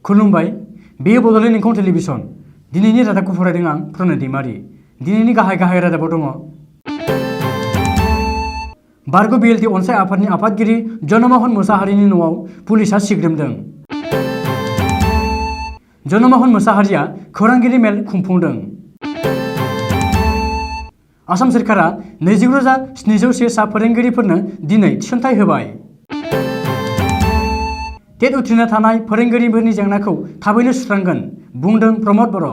खुलुमबाय बेयो बड'लेण्ड इंखं टेलिभिजन दिनैनि रादाबखौ फरायदों आं प्रणय दैमारि दिनैनि गाहाय रादाबाव दङ बारग' BLT अनसाय आफादनि आफादगिरि जनमोहन मोसाहारिनि न'आव पुलिसआ सिग्रोमदों जनमोहन मोसाहारिया खौरांगिरि मेल खुंफुंदों आसाम सोरखारा 29,701 सा फोरोंगिरिफोरनो दिनै थिसनथाइ होबाय टेट उथ्रिना थानाय फोरोंगिरिफोरनि जेंनाखौ थाबैनो सुस्रांगोन बुंदों प्रमद बर'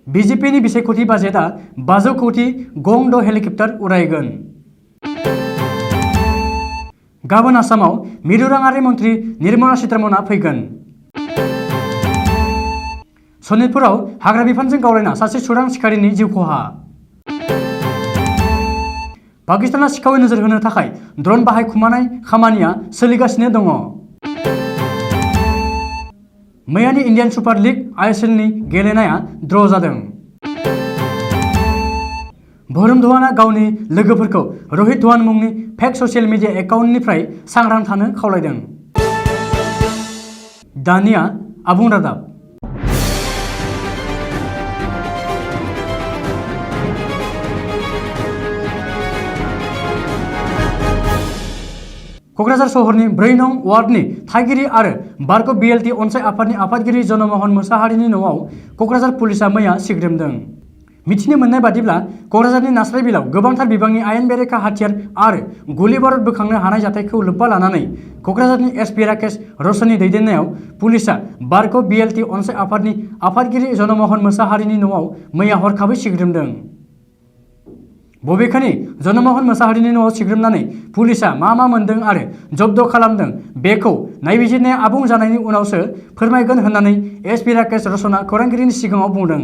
BJPनि बिसायख'थि बाजेटआ 500 कौटि गं 6 हेलिकप्टार उरायगोन गाबोन आसामाव मिरु राङारि मन्त्रि निर्मला सीतारमणआ फैगोन सनितपुराव हाग्रा बिफानजों गावलायना सासे सुरां सिखारिनि जिउ खहा पाकिस्ताना सिखावै नोजोर होनो थाखाय ड्रन बाहायखुमानाय खामानिया सोलिगासिनो दङ मैयानि इन्डियान सुपार लीग ISLनि गेलेनाया ड्र जादों भरुण धवानआ गावनि लोगोफोरखौ रोहित धवान मुंनि फेक ससियेल मिडिया एकाउन्टनिफ्राय सांग्रां थानो खावलायदों दानिया आबुं रादाब क'क्राझार सहरनि 4 नं वार्डनि थागिरि आरो बारग' BLT अनसाय आफादनि आफादगिरि जनमोहन मोसाहारिनि न'आव क'क्राझार पुलिसआ मैया सिग्रोमदों मिथिनो मोननाय बादिब्ला क'क्राझारनि नास्रायबिलाव गोबांथार बिबांनि आयेन बेरेखा हाथियार आरो गुलि बारुद बोखांनो हानाय जाथायखौ लोब्बा लानानै क'क्राझारनि SP राकेश रशननि दैदेननायाव पुलिसआ बारग' BLT अनसाय आफादनि आफादगिरि जनमोहन मोसाहारिनि न'आव मैया हरखाबै सिग्रोमदों बबेखानि जनमोहन मोसाहारिनि न'आव सिग्रोमनानै पुलिसआ मा मोनदों आरो जब्द खालामदों बेखौ नायबिजिरनाया आबुं जानायनि उनावसो फोरमायगोन होननानै SP राकेश रशनआ खौरांगिरिनि सिगाङाव बुंदों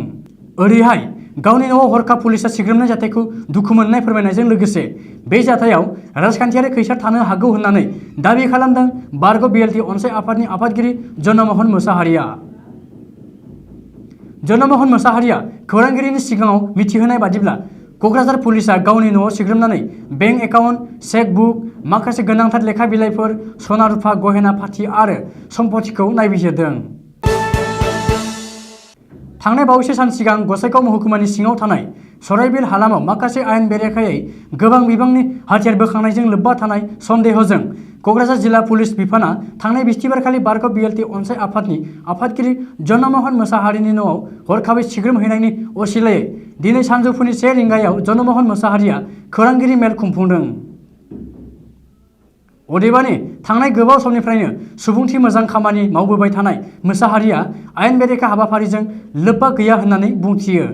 ओरैहाय गावनि न'आव हरखाब पुलिसआ सिग्रोमनाय जाथायखौ दुखु मोननाय फोरमायनायजों लोगोसे बे जाथायाव राजखान्थियारि खैसार थानो हागौ होननानै दाबि खालामदों बारग' BLT अनसाय आफादनि आफादगिरि जनमोहन मोसाहारिया जनमोहन मोसाहारिया खौरांगिरिनि सिगाङाव मिथिहोनाय बादिब्ला क'क्राझार पुलिसआ गावनि न'आव सिग्रोमनानै बेंक एकाउन्ट चेकबुक माखासे गोनांथार लेखा बिलाइफोर सना रुफा गहेना पाथि आरो सम्पथिखौ नायबिजिरदों थांनाय बावैसो सान सिगां गसाइगाव महकुमानि सिङाव थानाय सराइबिल हालामाव माखासे आयेन बेरेखायै गोबां बिबांनि हाथियार बोखांनायजों लोब्बा थानाय सन्देहजों क'क्राझार जिल्ला पुलिस बिफाना थांनाय बिस्थिबारखालि बारग' BLT अनसाय आफादनि आफादगिरि जनमोहन मोसाहारिनि न'आव हरखाबै सिग्रोमहैनायनि असिलायै दिनै सानजौफुनि 1 रिंगायाव जनमोहन मोसाहारिया खौरांगिरि मेल खुंफुंदों अदेबानि थांनाय गोबाव समनिफ्रायनो सुबुंथि मोजां खामानि मावबोबाय थानाय मोसाहारिया आयेन बेरेखा हाबाफारिजों लोब्बा गैया होननानै बुंथियो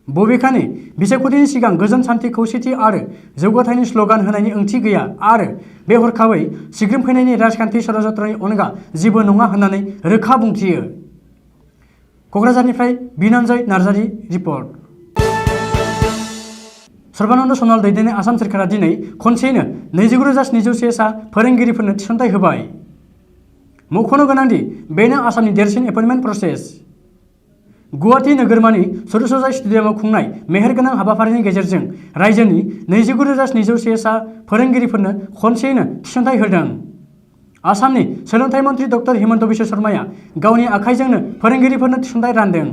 बबेखानि बिसायख'थिनि सिगां गोजोन सान्थि खौसेथि आरो जौगाथायनि स्ल'गान होनायनि ओंथि गैया आरो बे हरखाबै सिग्रोमफैनायनि राजखान्थि षड़यन्त्रनि अनगा जेबो नङा होननानै रोखा बुंथियो क'क्राझारनिफ्राय बिनन्जय नार्जारि रिपर्ट सर्बानन्द सनवाल दैदेननाय आसाम सोरखारा दिनै खनसेयैनो 29,701 सा फोरोंगिरिफोरनो थिसनथाइ होबाय मख'नो गोनांदि बेनो आसामनि देरसिन एपइन्टमेन्ट प्रसेस गुवाहाटी नोगोरमानि सरुसजाय स्टेडियामाव खुंनाय मेहेरगोनां हाबाफारिनि गेजेरजों रायजोनि 29,701 सा फोरोंगिरिफोरनो खनसेयैनो थिसनथाइ होदों आसामनि सोलोंथाइ मन्त्रि डक्टर हिमन्त बिश्व शर्माया गावनि आखाइजोंनो फोरोंगिरिफोरनो थिसनथाइ रानदों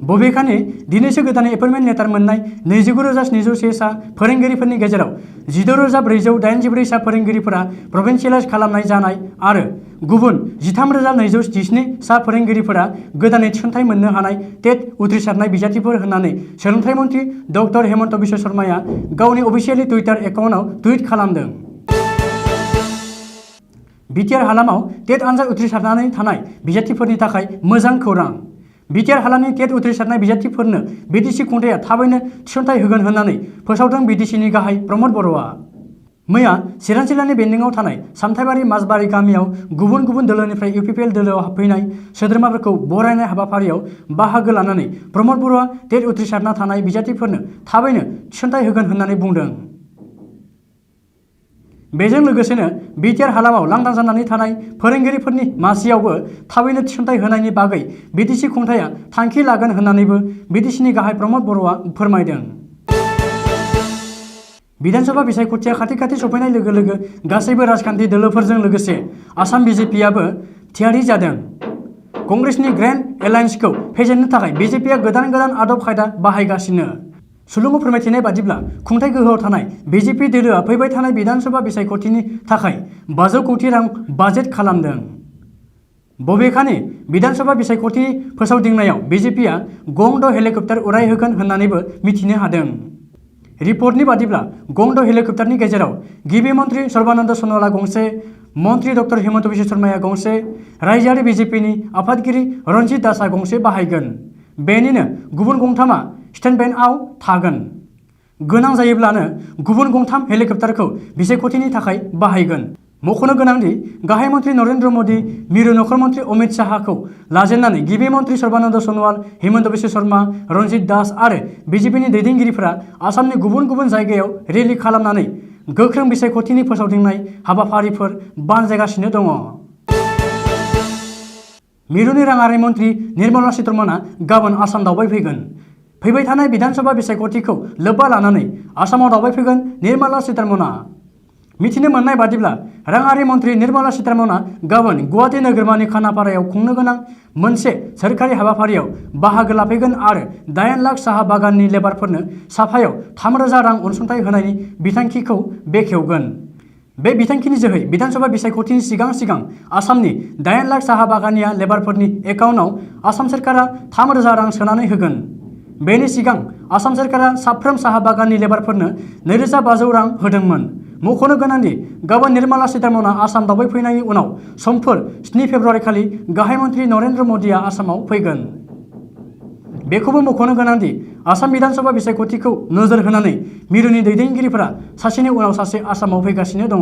बबेखानि दिनैसो गोदानै एपइन्टमेन्ट लेटार मोननाय 29,701 सा फोरोंगिरिफोरनि गेजेराव 16,484 सा फोरोंगिरिफोरा प्रभिन्सियेलाइज खालामनाय जानाय आरो गुबुन 13,217 सा फोरोंगिरिफोरा गोदानै थिसनथाइ मोननो हानाय टेट उथ्रिसारनाय बिजाथिफोर होननानै सोलोंथाइ मन्त्रि डक्टर हिमन्त बिश्व शर्माया गावनि अफिसियेलि टुइटार एकाउन्टआव टुइट खालामदों बिटिआर हालामाव टेट आनजाद उथ्रिसारनानै थानाय बिजाथिफोरनि थाखाय मोजां खौरां बिटिआर हालामनि टेट उथ्रिसारनाय बिजाथिफोरनो BTC खुंथाया थाबैनो थिसनथाइ होगोन होननानै फोसावदों BTCनि गाहाय प्रमद बर'आ मैया चिरां जिल्लानि बेन्दोंआव थानाय सामथाइबारि माजबारि गामियाव गुबुन गुबुन दोलोनिफ्राय UPPL दोलोआव हाबफैनाय सोद्रोमाफोरखौ बरायनाय हाबाफारियाव बाहागो लानानै प्रमद बर'आ टेट उथ्रिसारना थानाय बिजाथिफोरनो थाबैनो थिसनथाइ होगोन होननानै बुंदों बेजों लोगोसेनो बिटिआर हालामाव लांदां जानानै थानाय फोरोंगिरिफोरनि मासियावबो थाबैनो थिसनथाइ होनायनि बागै BTC खुंथाया थांखि लागोन होननानैबो BTCनि गाहाय प्रमद बर'आ फोरमायदों विधानसभा बिसायख'थिया खाथि सफैनाय लोगो लोगो गासैबो राजखान्थि दोलोफोरजों लोगोसे आसाम BJPआबो थियारि जादों। कंग्रेसनि ग्रेन्ड एलायन्सखौ फेजेननो थाखाय बिजेपिआ गोदान गोदान आदब खायदा बाहायगासिनो। सुलुङाव फोरमायथिनाय बादिब्ला खुंथाय गोहोआव थानाय बिजेपि दोलोआ फैबाय थानाय बिधानसभा बिसायख'थिनि थाखाय 500 कौटि रां बाजेट खालामदों। बबेखानि बिधानसभा बिसायख'थि फोसावदिंनायाव बिजेपिआ गं 6 हेलिकप्टार उरायहोगोन होन्नानैबो मिथिनो हादों। रिपर्टनि बादिब्ला गं 6 हेलिकप्टारनि गेजेराव गिबि मन्त्रि सर्बानन्द सन'वालआ गंसे, मन्त्रि डक्टर हिमन्त बिश्व शर्माया गंसे, रायजोआरि बिजेपिनि आफादगिरि रन्जित दासआ गंसे बाहायगोन। बेनिनो गुबुन गंथामआ स्टेन्डबायआव थागोन। गोनां जायोब्लानो गुबुन गंथाम हेलिकप्टारखौ बिसायख'थिनि थाखाय बाहायगोन। मख'नो गोनांदि गाहाय मन्त्रि नरेन्द्र मोदी, मिरु नखर मन्त्रि अमित शाहखौ लाजेननानै गिबि मन्त्रि सर्बानन्द सन'वाल, हिमन्त बिश्व शर्मा, रन्जित दास आरो बिजेपिनि दैदेनगिरिफोरा आसामनि गुबुन गुबुन जायगायाव रेलि खालामनानै गोख्रों बिसायख'थिनि फोसावदिंनाय हाबाफारिफोर बानजायगासिनो दङ। मिरुनि राङारि मन्त्रि निर्मला सीतारमणआ गाबोन आसाम दावबायफैगोन। फैबाय थानाय बिधानसभा बिसायख'थिखौ लोब्बा लानानै आसामाव दावबायफैगोन निर्मला सीतारमणआ। मिथिनो मोननाय बादिब्ला राङारि मन्त्रि निर्मला सीतारमणआ गाबोन गुवाहाटी नोगोरमानि खानापारायाव खुंनो गोनां मोनसे सोरखारि हाबाफारियाव बाहागो लाफैगोन आरो 8 लाख साहा बागाननि लेबारफोरनो साफायाव 3,000 रां अनसुंथाइ होनायनि बिथांखिखौ बेखेवगोन। बे बिथांखिनि जोहै बिधानसभा बिसायख'थिनि सिगां सिगां आसामनि 8 लाख साहा बागानिया लेबारफोरनि एकाउन्टआव आसाम सोरखारा 3,000 रां सोनानै होगोन। बेनि सिगां आसाम सोरखारा साफ्रोम साहा बागाननि लेबारफोरनो 2,500 रां होदोंमोन। मख'नो गोनांदि गाबोन निर्मला सीतारमणआ आसाम दावबायफैनायनि उनाव समफोर 7 फेब्रुवारि खालि गाहाय मन्त्रि नरेन्द्र मोदीआ आसामाव फैगोन। बेखौबो मख'नो गोनांदि आसाम बिधानसभा बिसायख'थिखौ नोजोर होनानै मिरुनि दैदेनगिरिफोरा सासेनि उनाव सासे आसामाव फैगासिनो दङ।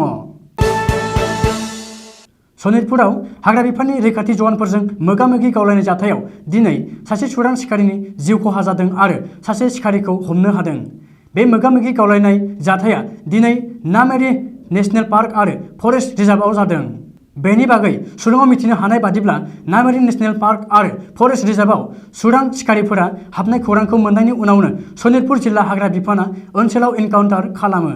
सनितपुराव हाग्रा बिफाननि रैखाथि जवानफोरजों मोगा-मोगि गावलायनाय जाथायाव दिनै सासे चुरां सिखारिनि जिउ खहा जादों आरो सासे सिखारिखौ हमनो हादों। बे मोगा-मोगि गावलायनाय जाथाया दिनै नामेरि नेशनेल पार्क आरो फरेस्ट रिजार्भआव जादों। बेनि बागै सुलुङाव मिथिनो हानाय बादिब्ला नामेरि नेशनेल पार्क आरो फरेस्ट रिजार्भआव चुरां सिखारिफोरा हाबनाय खौरांखौ मोननायनि उनावनो सनितपुर जिल्ला हाग्रा बिफाना ओनसोलाव एनकाउन्टार खालामो।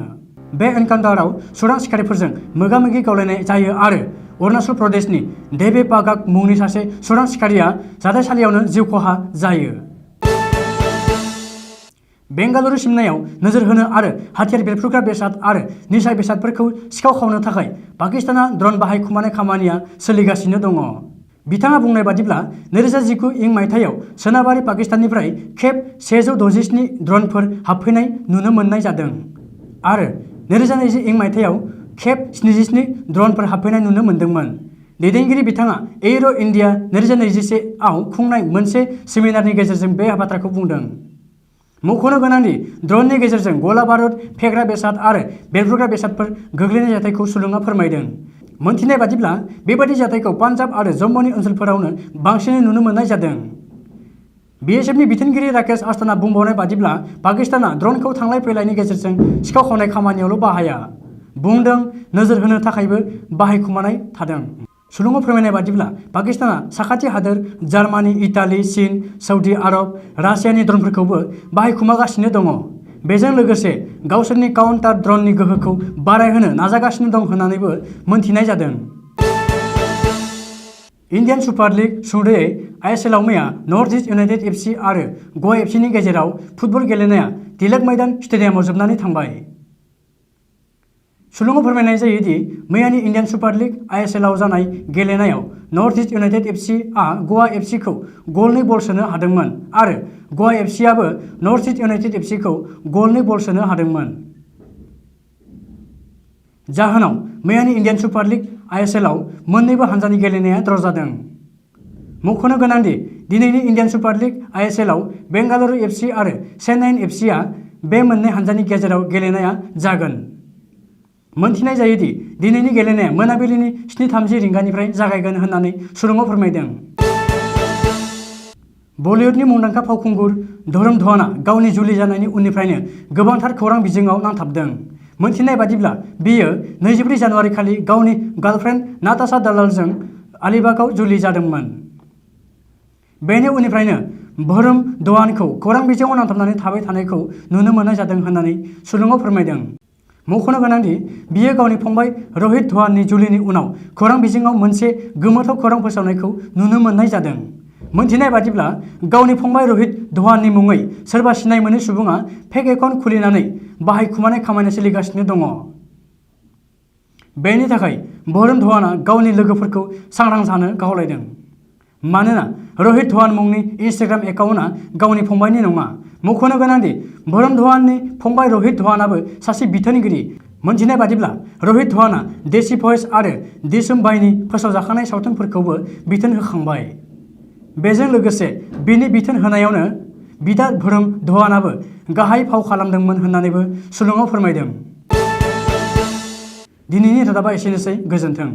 बे एनकाउन्टाराव चुरां सिखारिफोरजों मोगा-मोगि गावलायनाय जायो आरो अरुणाचल प्रदेशनि देबे पागाक मुंनि सासे चुरां सिखारिया जाथायसालियावनो जिउ खहा जायो। बेंगालुरु सिमनायाव नोजोर होनो आरो हाथियार बेरफ्रुग्रा बेसाद आरो निसा बेसादफोरखौ सिखाव खावनो थाखाय पाकिस्ताना ड्रन बाहायखुमानाय खामानिया सोलिगासिनो दङ। बिथाङा बुंनाय बादिब्ला 2019 इं मायथाइयाव सोनाबारि पाकिस्ताननिफ्राय खेब 167 ड्रनफोर हाबफैनाय नुनो मोननाय जादों आरो 2020 इं मायथाइयाव खेब 77 ड्रनफोर हाबफैनाय नुनो मोन्दोंमोन। दैदेनगिरि बिथाङा एयर' इन्डिया 2021 आव खुंनाय मोनसे सेमिनारनि गेजेरजों बे बाथ्राखौ बुंदों। मख'नो गोनांदि ड्रननि गेजेरजों गला बारुद, फेग्रा बेसाद आरो बेरफ्रुग्रा बेसादफोर गोग्लैनाय जाथायखौ सुलुङा फोरमायदों। मोनथिनाय बादिब्ला बेबादि जाथायखौ पान्जाब आरो जम्मुनि ओनसोलफोरावनो बांसिनै नुनो मोननाय जादों। बीएसएफनि बिथोनगिरि राकेश आस्थाना बुंबावनाय बादिब्ला पाकिस्ताना ड्रनखौ थांलाय फैलायनि गेजेरजों सिखाव खावनाय खामानियावल' बाहाया, बुंदों नोजोर होनो थाखायबो बाहायखुमानाय थादों। सुलुङाव फोरमायनाय बादिब्ला पाकिस्ताना साखाथि हादोर जार्मानी, इटाली, चीन, सौदी आरब, रासियानि ड्रनफोरखौबो बाहायखुमागासिनो दङ। बेजों लोगोसे गावसोरनि काउन्टार ड्रननि गोहोखौ बारायहोनो नाजागासिनो दं होन्नानैबो मोनथिनाय जादों। इन्डियान सुपार लीग सुंद'यै आइएसएलआव मैया नर्थ इस्ट इउनाइटेड एफसी आरो ग'वा एफसीनि गेजेराव फुटबल गेलेनाया तिलक मैदान स्टेडियामाव जोबनानै थांबाय। सुलुङाव फोरमायनाय जायो दि मैयानि इन्डियान सुपार लीग आइएसएलआव जानाय गेलेनायाव नर्थ इस्ट इउनाइटेड एफसीआ ग'वा एफसीखौ गल 2 बल सोनो हादोंमोन आरो ग'वा एफसीआबो नर्थ इस्ट इउनाइटेड एफसीखौ गल 2 बल सोनो हादोंमोन। जाहोनाव मैयानि इन्डियान सुपार लीग आइएसएलआव मोन्नैबो हान्जानि गेलेनाया ड्र' जादों। मख'नो गोनांदि दिनैनि इन्डियान सुपार लीग आइएसएलआव बेंगालुरु एफसी आरो चेन्नाइन एफसीआ बे मोननै हान्जानि गेजेराव गेलेनाया जागोन। मोनथिनाय जायोदि दिनैनि गेलेनाया मोनाबिलिनि 7:30 रिंगानिफ्राय जागायगोन होन्नानै सुलुङाव फोरमायदों। बलिउडनि मुंदांखा फावखुंगुर धर्म धवानआ गावनि जुलि जानायनि उननिफ्रायनो गोबांथार खौरां बिजोङाव नांथाबदों। मोनथिनाय बादिब्ला बियो 24 जानुवारि खालि गावनि गार्लफ्रेन्ड नाताशा दलालजों आलिबागआव जुलि जादोंमोन। बेनि उननिफ्रायनो धर्म धवानखौ खौरां बिजोङाव नांथाबनानै थाबाय थानायखौ नुनो मोननाय जादों होन्नानै सुलुङाव फोरमायदों। मख'नो गोनांदि बियो गावनि फंबाय रहित धवाननि जुलिनि उनाव खौरां बिजोङाव मोनसे गोमोथाव खौरां फोसावनायखौ नुनो मोननाय जादों। मोनथिनाय बादिब्ला गावनि फंबाय रहित धवाननि मुङै सोरबा सिनाय मोनै सुबुङा फेक एकाउन्ट खुलिनानै बाहायखुमानाय खामानि सोलिगासिनो दङ। बेनि थाखाय वरुण धवानआ गावनि लोगोफोरखौ सांग्रां जानो खावलायदों। मानोना रहित धवान मुंनि इन्स्टाग्राम एकाउन्टआ गावनि फंबायनि नङा। मख'नो गोनांदि वरुण धवाननि फंबाय रहित धवानआबो सासे बिथोनगिरि। मोनथिनाय बादिब्ला रहित धवानआ देसी भइस आरो दिसुम बाईनि फोसावजाखानाय सावथुनफोरखौबो बिथोन होखांबाय। बेजों लोगोसे बिनि बिथोन होनायावनो बिदा वरुण धवानआबो गाहाय फाव खालामदोंमोन होननानैबो सुलुङाव फोरमायदों। दिनैनि रादाबा एसेनोसै, गोजोन्थों।